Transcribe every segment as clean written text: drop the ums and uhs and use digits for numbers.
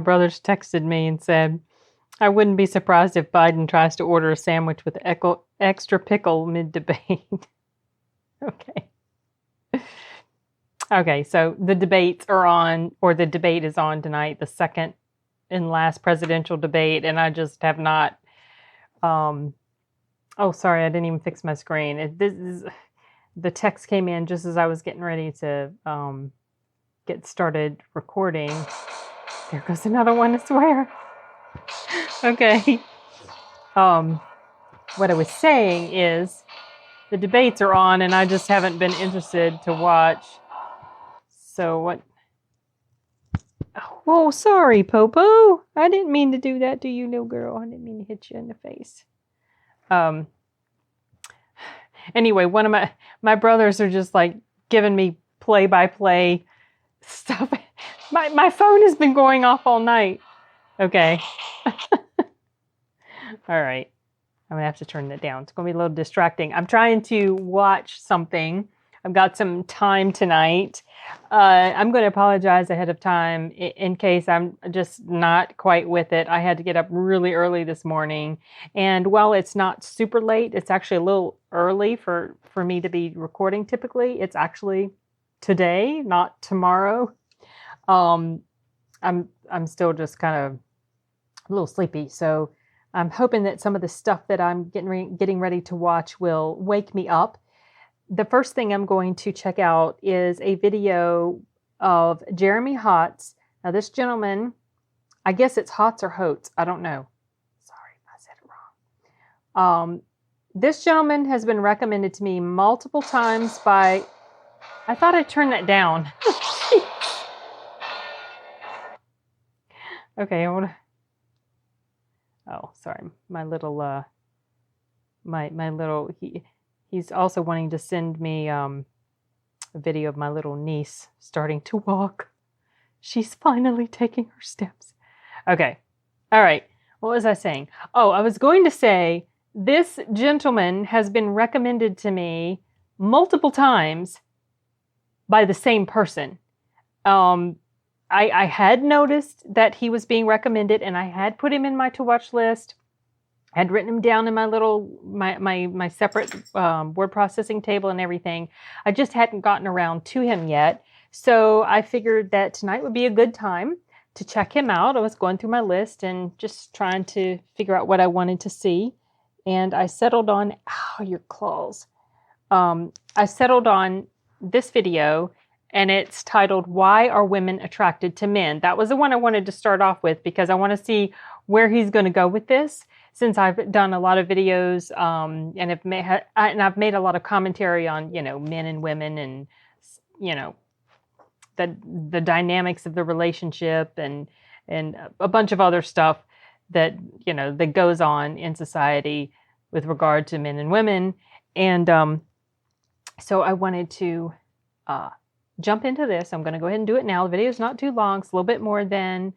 brothers texted me and said, I wouldn't be surprised if Biden tries to order a sandwich with extra pickle mid-debate. Okay. Okay, so the debates are on, or the debate is on tonight, the second and last presidential debate, and I just have not, oh, sorry, I didn't even fix my screen. The text came in just as I was getting ready to get started recording. There goes another one, I swear. Okay. What I was saying is the debates are on, and I just haven't been interested to watch. So what? Oh, sorry, Popo. I didn't mean to do that to you, no girl. I didn't mean to hit you in the face. Anyway, one of my brothers are just like giving me play-by-play stuff. My phone has been going off all night. Okay. All right. I'm going to have to turn that down. It's going to be a little distracting. I'm trying to watch something. I've got some time tonight. I'm going to apologize ahead of time in case I'm just not quite with it. I had to get up really early this morning. And while it's not super late, it's actually a little early for me to be recording typically. It's actually today, not tomorrow. I'm still just kind of a little sleepy. So I'm hoping that some of the stuff that I'm getting ready to watch will wake me up. The first thing I'm going to check out is a video of Jeremy Hotz. Now, this gentleman, I guess it's Hotz or Hotz. I don't know. Sorry if I said it wrong. This gentleman has been recommended to me multiple times by... I thought I turned that down. Okay, I want to... Oh, sorry. My little... He's also wanting to send me a video of my little niece starting to walk. She's finally taking her steps. Okay. All right. What was I saying? Oh, I was going to say this gentleman has been recommended to me multiple times by the same person. I had noticed that he was being recommended, and I had put him in my to-watch list. I had written him down in my little, my separate word processing table and everything. I just hadn't gotten around to him yet. So I figured that tonight would be a good time to check him out. I was going through my list and just trying to figure out what I wanted to see. And I settled on, ow, your claws. I settled on this video, and it's titled, Why Are Women Attracted to Men? That was the one I wanted to start off with because I want to see where he's going to go with this. Since I've done a lot of videos and I've made a lot of commentary on, men and women and, the dynamics of the relationship and a bunch of other stuff that, that goes on in society with regard to men and women. And so I wanted to jump into this. I'm going to go ahead and do it now. The video is not too long. It's a little bit more than...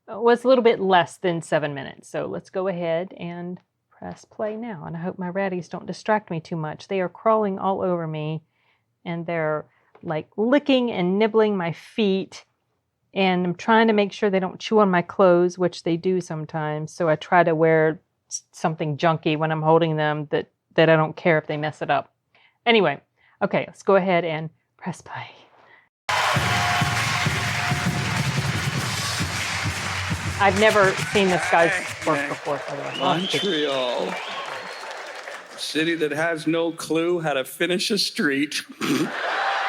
was a little bit less than 7 minutes. So let's go ahead and press play now. And I hope my ratties don't distract me too much. They are crawling all over me and they're like licking and nibbling my feet. And I'm trying to make sure they don't chew on my clothes, which they do sometimes. So I try to wear something junky when I'm holding them that I don't care if they mess it up. Anyway, okay, let's go ahead and press play. I've never seen this guy's work before. Montreal, a city that has no clue how to finish a street.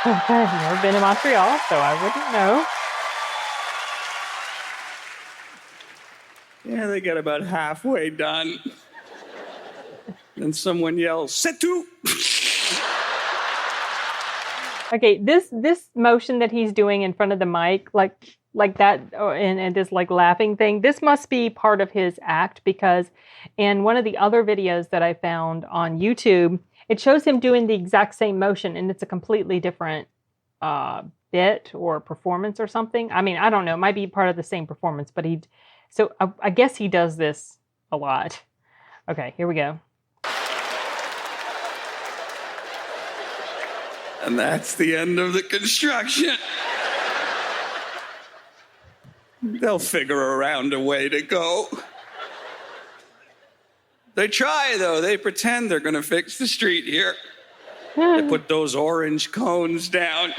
I've never been to Montreal, so I wouldn't know. Yeah, they get about halfway done. Then someone yells, "C'est tout!" Okay, this motion that he's doing in front of the mic, like that, and this like laughing thing, this must be part of his act, because in one of the other videos that I found on YouTube, it shows him doing the exact same motion, and it's a completely different bit or performance or something. I mean, I don't know. It might be part of the same performance, but so I guess he does this a lot. Okay, here we go. And that's the end of the construction. They'll figure around a way to go. They try, though. They pretend they're going to fix the street here. They put those orange cones down.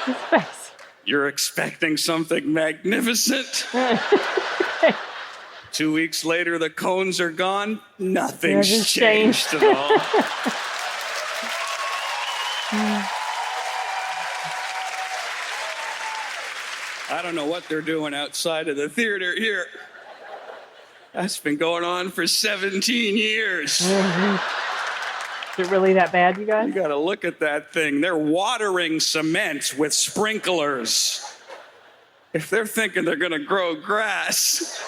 His face. You're expecting something magnificent. 2 weeks later, the cones are gone. Nothing's changed at all. I don't know what they're doing outside of the theater here. That's been going on for 17 years. Is it really that bad, you guys? You gotta look at that thing. They're watering cement with sprinklers. If they're thinking they're gonna grow grass,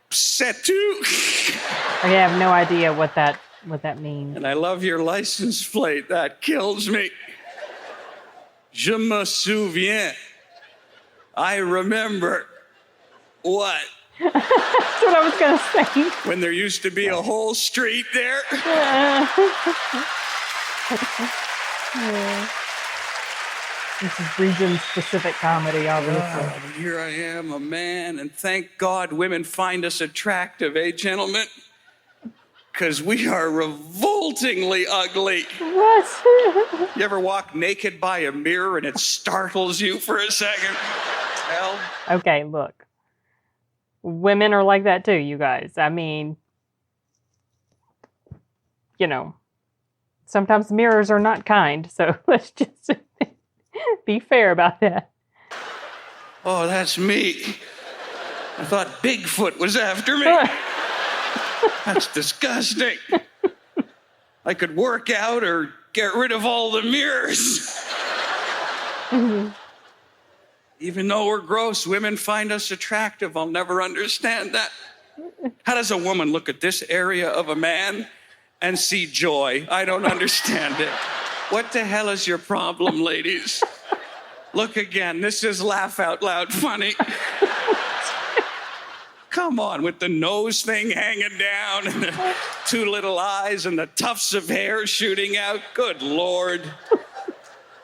c'est-tout. I have no idea what that means. And I love your license plate. That kills me. Je me souviens. I remember. What? That's what I was going to say. When there used to be a whole street there? This is region-specific comedy, obviously. Here I am, a man, and thank God women find us attractive, eh, gentlemen? Because we are revoltingly ugly. What? You ever walk naked by a mirror and it startles you for a second? Hell. Okay, look. Women are like that too, you guys. I mean, you know, sometimes mirrors are not kind, so let's just be fair about that. Oh, that's me. I thought Bigfoot was after me. That's disgusting. I could work out or get rid of all the mirrors. Even though we're gross, women find us attractive. I'll never understand that. How does a woman look at this area of a man and see joy? I don't understand it. What the hell is your problem, ladies? Look again. This is laugh out loud funny. Come on, with the nose thing hanging down and the two little eyes and the tufts of hair shooting out. Good Lord.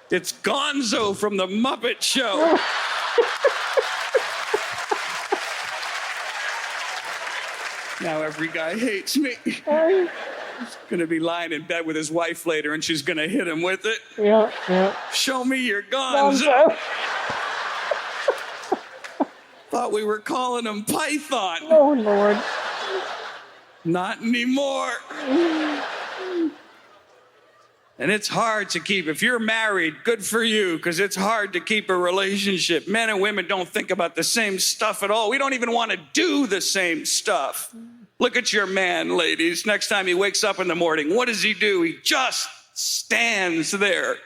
It's Gonzo from the Muppet Show. Now every guy hates me. He's gonna be lying in bed with his wife later and she's gonna hit him with it. Yeah. Show me your Gonzo. Thought we were calling him Python. Oh, Lord. Not anymore. And it's hard to keep. If you're married, good for you, because it's hard to keep a relationship. Men and women don't think about the same stuff at all. We don't even want to do the same stuff. Look at your man, ladies. Next time he wakes up in the morning, what does he do? He just stands there.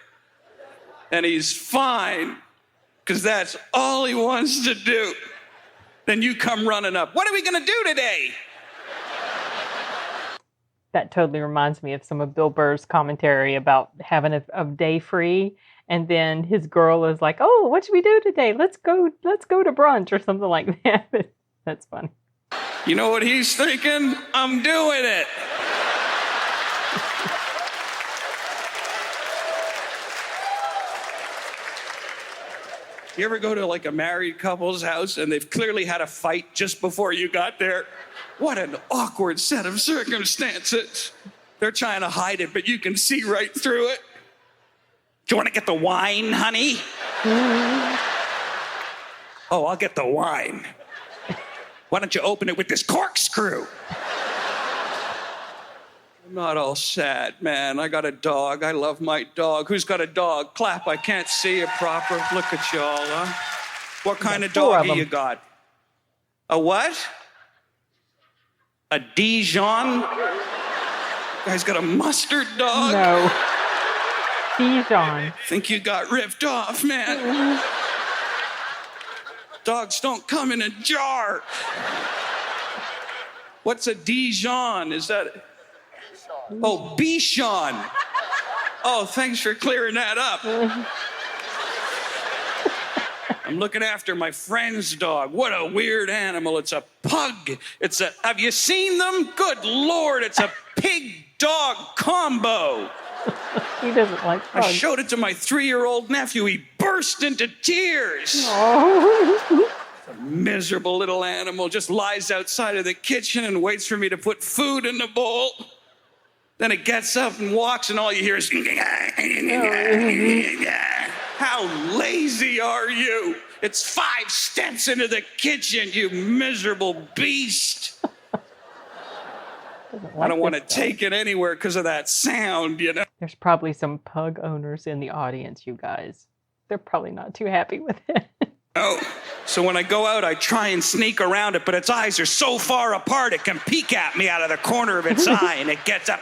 And he's fine, because that's all he wants to do. Then you come running up. What are we going to do today? That totally reminds me of some of Bill Burr's commentary about having a day free, and then his girl is like, "Oh, what should we do today? Let's go to brunch or something like that." That's funny. You know what he's thinking? I'm doing it. You ever go to like a married couple's house and they've clearly had a fight just before you got there? What an awkward set of circumstances. They're trying to hide it, but you can see right through it. Do you want to get the wine, honey? Oh, I'll get the wine. Why don't you open it with this corkscrew? I'm not all sad, man. I got a dog. I love my dog. Who's got a dog? Clap. I can't see it proper. Look at y'all, huh? What kind of doggy you got? A what? A Dijon? Guy's got a mustard dog? No. Dijon. Think you got ripped off, man. Dogs don't come in a jar. What's a Dijon? Is that... Oh, Bichon. Oh, thanks for clearing that up. I'm looking after my friend's dog. What a weird animal. It's a pug. Have you seen them? Good Lord, it's a pig-dog combo. He doesn't like I bugs. showed it to my 3-year-old nephew. He burst into tears. Oh. Miserable little animal just lies outside of the kitchen and waits for me to put food in the bowl. Then it gets up and walks, and all you hear is, how lazy are you? It's 5 steps into the kitchen, you miserable beast. I don't want to take it anywhere because of that sound, you know? There's probably some pug owners in the audience, you guys. They're probably not too happy with it. Oh, so when I go out, I try and sneak around it, but its eyes are so far apart, it can peek at me out of the corner of its eye, and it gets up.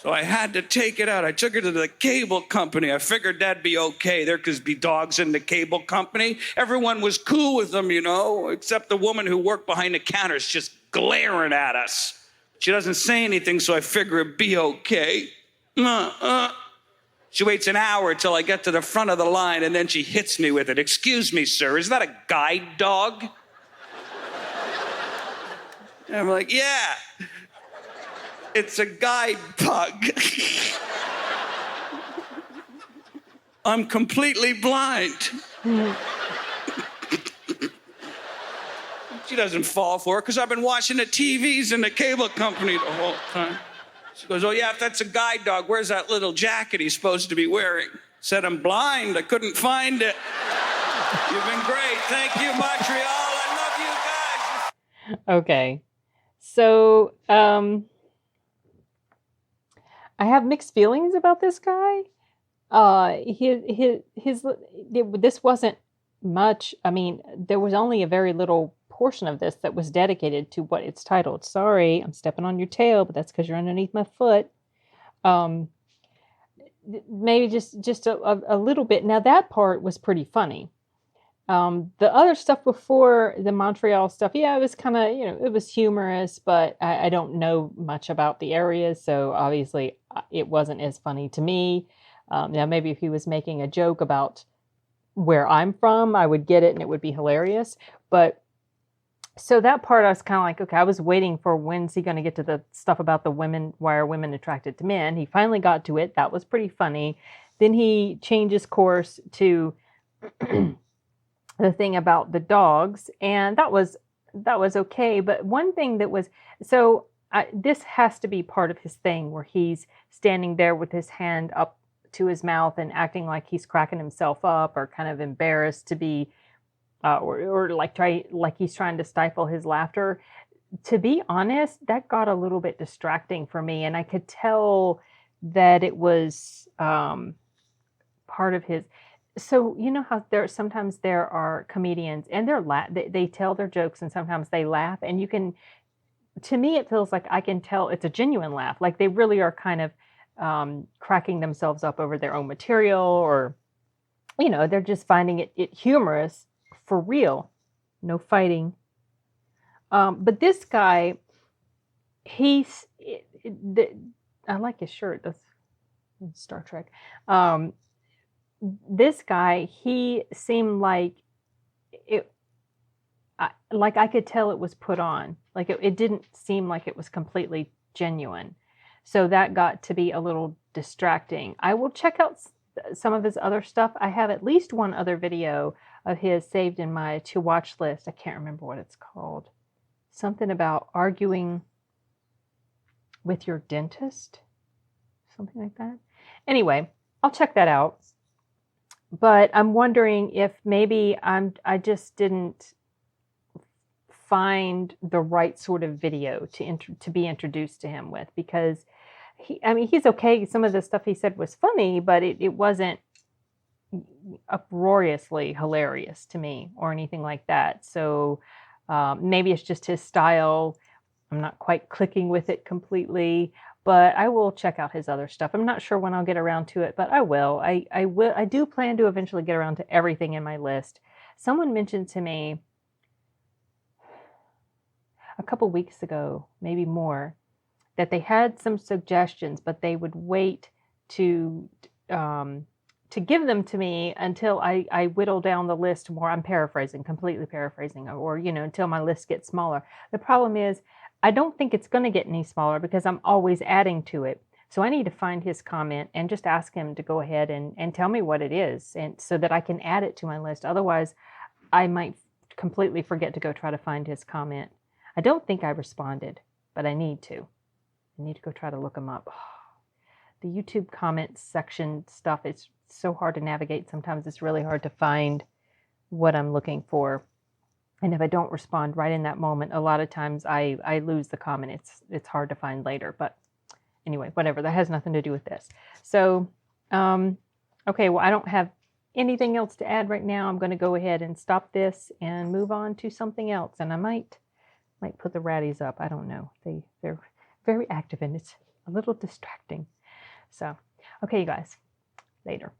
So I had to take it out. I took it to the cable company. I figured that'd be okay. There could be dogs in the cable company. Everyone was cool with them, you know, except the woman who worked behind the counters just glaring at us. She doesn't say anything, so I figure it'd be okay. She waits an hour till I get to the front of the line, and then she hits me with it. Excuse me, sir, is that a guide dog? And I'm like, yeah. It's a guide pug. I'm completely blind. She doesn't fall for it because I've been watching the TVs in the cable company the whole time. She goes, oh yeah, if that's a guide dog, where's that little jacket he's supposed to be wearing? Said, I'm blind, I couldn't find it. You've been great. Thank you, Montreal. I love you guys. Okay. So, I have mixed feelings about this guy. This wasn't much. I mean, there was only a very little portion of this that was dedicated to what it's titled. Sorry, I'm stepping on your tail, but that's because you're underneath my foot. Maybe just a little bit. Now that part was pretty funny. The other stuff before the Montreal stuff, yeah, it was kind of, you know, it was humorous, but I don't know much about the areas, so obviously it wasn't as funny to me. Now maybe if he was making a joke about where I'm from, I would get it and it would be hilarious. But so that part I was kind of like, okay, I was waiting for when's he going to get to the stuff about the women, why are women attracted to men? He finally got to it. That was pretty funny. Then he changes course to the thing about the dogs, and that was okay. But one thing that was, so this has to be part of his thing where he's standing there with his hand up to his mouth and acting like he's cracking himself up or kind of embarrassed to be, or like he's trying to stifle his laughter. To be honest, that got a little bit distracting for me, and I could tell that it was part of his. So you know how sometimes there are comedians and they tell their jokes and sometimes they laugh, and you can, to me it feels like I can tell it's a genuine laugh, like they really are kind of cracking themselves up over their own material, or you know, they're just finding it humorous for real. No fighting. But this guy, I like his shirt. That's Star Trek. This guy, he seemed like I could tell it was put on. Like it didn't seem like it was completely genuine. So that got to be a little distracting. I will check out some of his other stuff. I have at least one other video of his saved in my to watch list. I can't remember what it's called. Something about arguing with your dentist. Something like that. Anyway, I'll check that out. But I'm wondering if maybe I just didn't find the right sort of video to be introduced to him with, because he's okay. Some of the stuff he said was funny, but it wasn't uproariously hilarious to me or anything like that. So maybe it's just his style. I'm not quite clicking with it completely. But I will check out his other stuff. I'm not sure when I'll get around to it, but I will. I will. I do plan to eventually get around to everything in my list. Someone mentioned to me a couple weeks ago, maybe more, that they had some suggestions, but they would wait to give them to me until I whittle down the list more. I'm paraphrasing, completely paraphrasing, or you know, until my list gets smaller. The problem is, I don't think it's going to get any smaller because I'm always adding to it. So I need to find his comment and just ask him to go ahead and tell me what it is, and so that I can add it to my list. Otherwise, I might completely forget to go try to find his comment. I don't think I responded, but I need to. I need to go try to look him up. The YouTube comments section stuff, it's so hard to navigate. Sometimes it's really hard to find what I'm looking for. And if I don't respond right in that moment, a lot of times I lose the comment. It's hard to find later. But anyway, whatever. That has nothing to do with this. So, okay, well, I don't have anything else to add right now. I'm going to go ahead and stop this and move on to something else. And I might put the ratties up. I don't know. They're very active and it's a little distracting. So, okay, you guys, later.